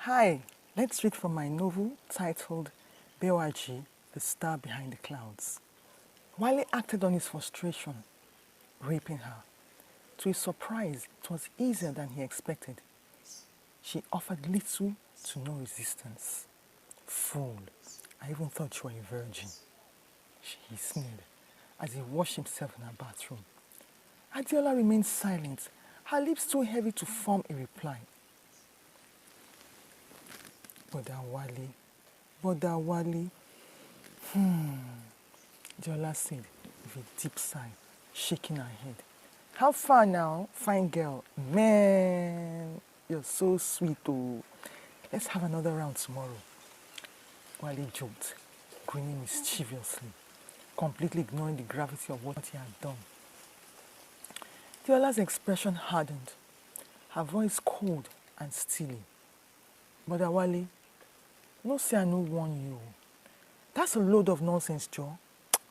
Hi, let's read from my novel titled BORG, The Star Behind the Clouds. Wale acted on his frustration, raping her. To his surprise, it was easier than he expected. She offered little to no resistance. Fool, I even thought you were a virgin. He sneered as he washed himself in her bathroom. Adiola remained silent, her lips too heavy to form a reply. Brother Wale, Adiola said with a deep sigh, shaking her head. How far now, fine girl? Man, you're so sweet, oh. Let's have another round tomorrow. Wale joked, grinning mischievously, completely ignoring the gravity of what he had done. Diola's expression hardened, her voice cold and steely. Brother Wale, no say I no warn you. That's a load of nonsense, Joe.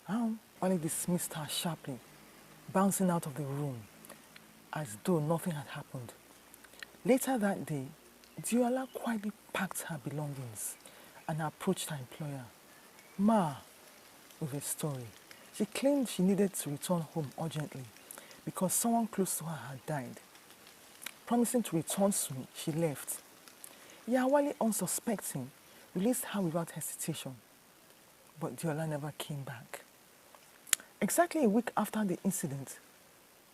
Wale dismissed her sharply, bouncing out of the room as though nothing had happened. Later that day, Diola quietly packed her belongings and approached her employer, Ma, with a story. She claimed she needed to return home urgently because someone close to her had died. Promising to return soon, she left. Yawale, unsuspecting, released her without hesitation. But Diola never came back. Exactly a week after the incident,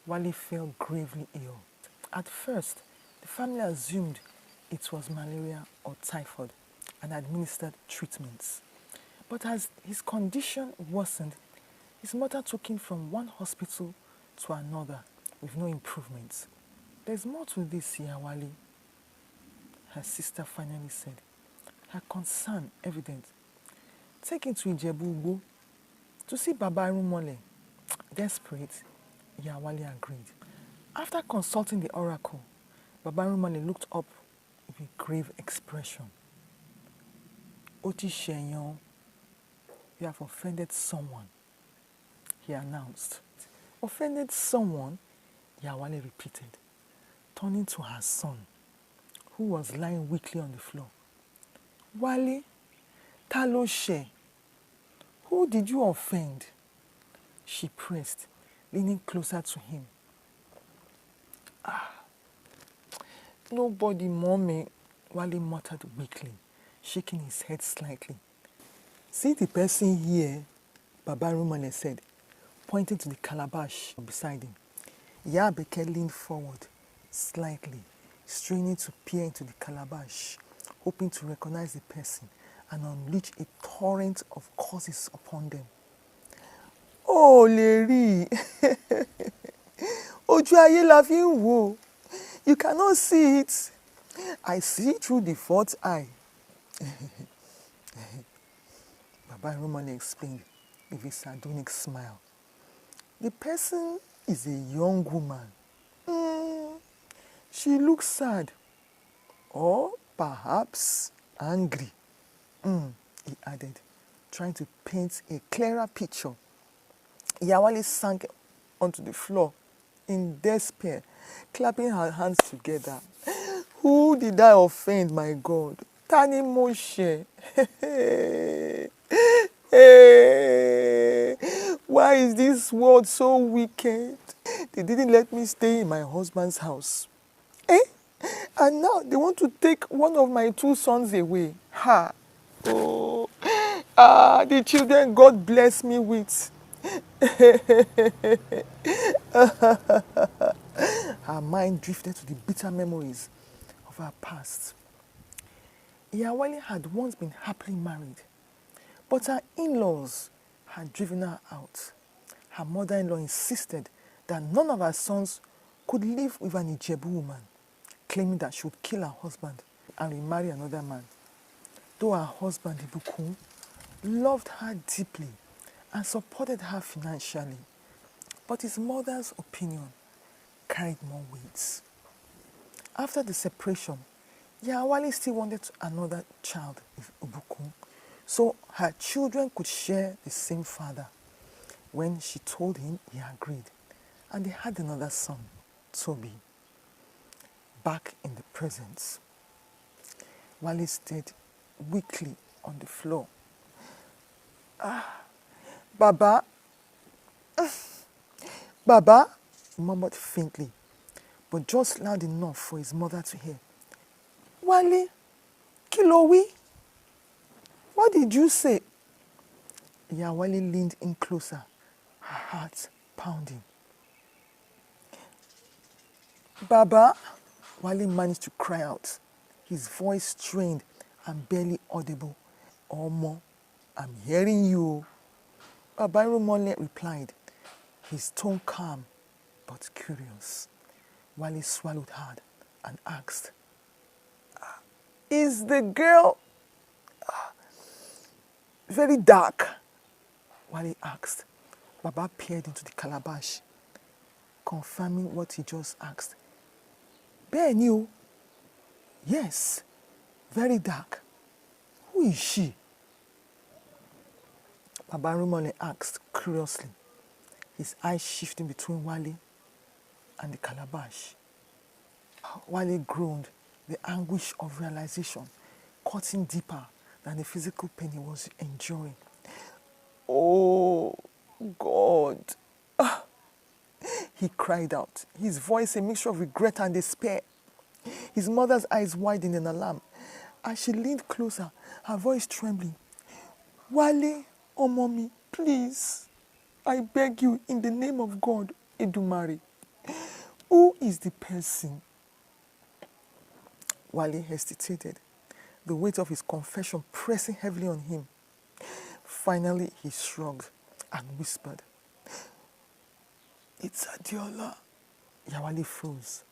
Wale fell gravely ill. At first, the family assumed it was malaria or typhoid and administered treatments. But as his condition worsened, his mother took him from one hospital to another with no improvements. There's more to this, Yawale, her sister finally said, her concern evident. Take him to Ijebu to see Baba Irumole. Desperate, Yawale agreed. After consulting the oracle, Baba Irumole looked up with a grave expression. Oti Shenyon, you have offended someone, he announced. Offended someone? Yawale repeated, turning to her son, who was lying weakly on the floor. Wale, ta lo ṣẹ̀? Who did you offend? She pressed, leaning closer to him. Nobody, Mommy, Wale muttered weakly, shaking his head slightly. See the person here, Baba Rumane said, pointing to the calabash beside him. Yabeke leaned forward slightly, straining to peer into the calabash, hoping to recognize the person and unleash a torrent of curses upon them. Oh, Leri! Ojú ayé la fi ń wò. You cannot see it. I see through the fourth eye. Baba Romani explained with a sardonic smile. The person is a young woman. She looks sad, or perhaps angry, he added, trying to paint a clearer picture. Yawale sank onto the floor in despair, clapping her hands together. Who did I offend, my God? Tani Moshe. Why is this world so wicked? They didn't let me stay in my husband's house. And now they want to take one of my two sons away. Ha! Oh, the children God bless me with. Her mind drifted to the bitter memories of her past. Iyawale had once been happily married, but her in-laws had driven her out. Her mother-in-law insisted that none of her sons could live with an Ijebu woman, claiming that she would kill her husband and remarry another man. Though her husband, Ibukun, loved her deeply and supported her financially, but his mother's opinion carried more weight. After the separation, Yawale still wanted another child with Ibukun, so her children could share the same father. When she told him, he agreed, and they had another son, Toby. Back in the present, Wale stared weakly on the floor. Baba, Baba, he murmured faintly, but just loud enough for his mother to hear. Wale, kí ló wí? What did you say? Wale leaned in closer, her heart pounding. Baba, Wale managed to cry out, his voice strained and barely audible. Omo, I'm hearing you. Baba Rumole replied, his tone calm but curious. Wale swallowed hard and asked, Is the girl very dark? Wale asked. Baba peered into the calabash, confirming what he just asked. Bẹ́ẹ̀ni o. Yes, very dark. Who is she? Baba Rumole asked curiously, his eyes shifting between Wale and the calabash. Wale groaned, the anguish of realization cutting deeper than the physical pain he was enduring. Oh, God. He cried out, his voice a mixture of regret and despair. His mother's eyes widened in alarm. As she leaned closer, her voice trembling. Wale, oh mommy, please, I beg you in the name of God, Edumare, who is the person? Wale hesitated, the weight of his confession pressing heavily on him. Finally, he shrugged and whispered, It's Adiola. Wale froze,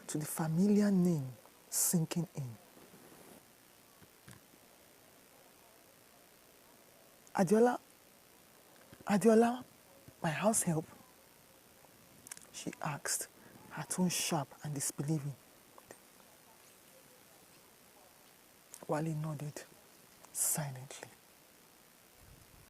to the familiar name sinking in. Adiola, my house help? She asked, her tone sharp and disbelieving. Wale nodded silently.